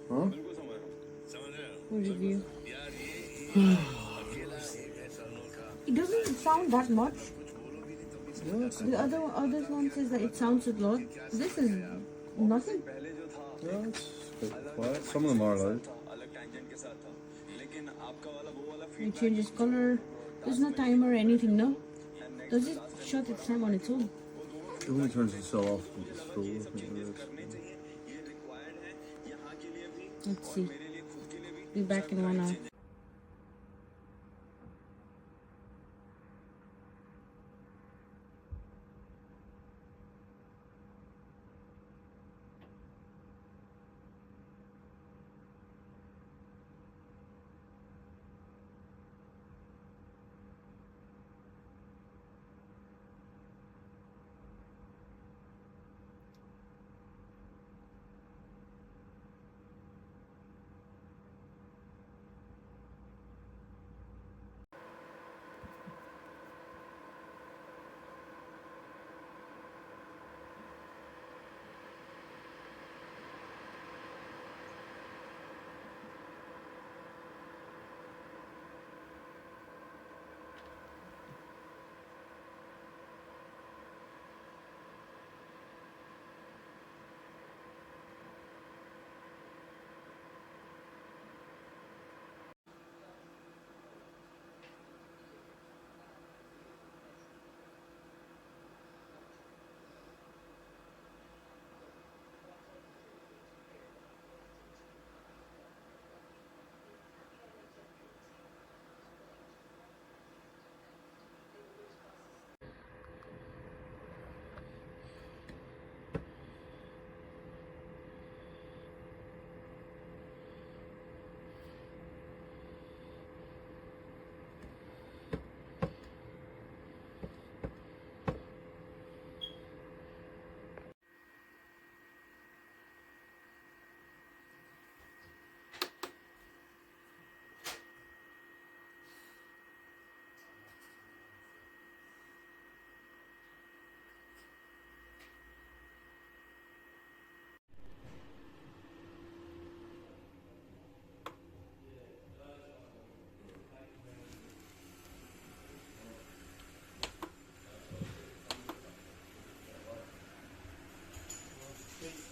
Huh? Review. It doesn't sound that much. Yeah, it's The other one says that it sounds a lot. This is nothing. yeah, it's a bit quiet. Some of them are loud. It changes color. There's no timer or anything, no? Does it shut its time on its own? It only turns itself off with the scroll. I think it is. Let's see. Be back in 1 hour.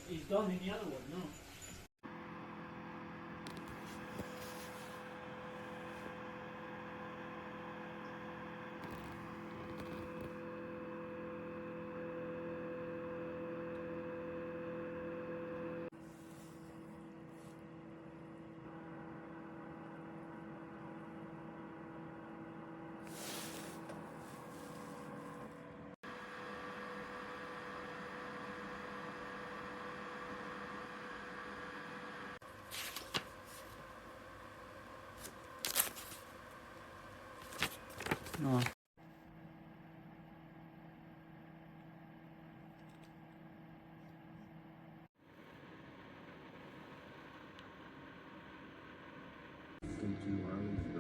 He's done in the other one, no? No. Thinking wireless.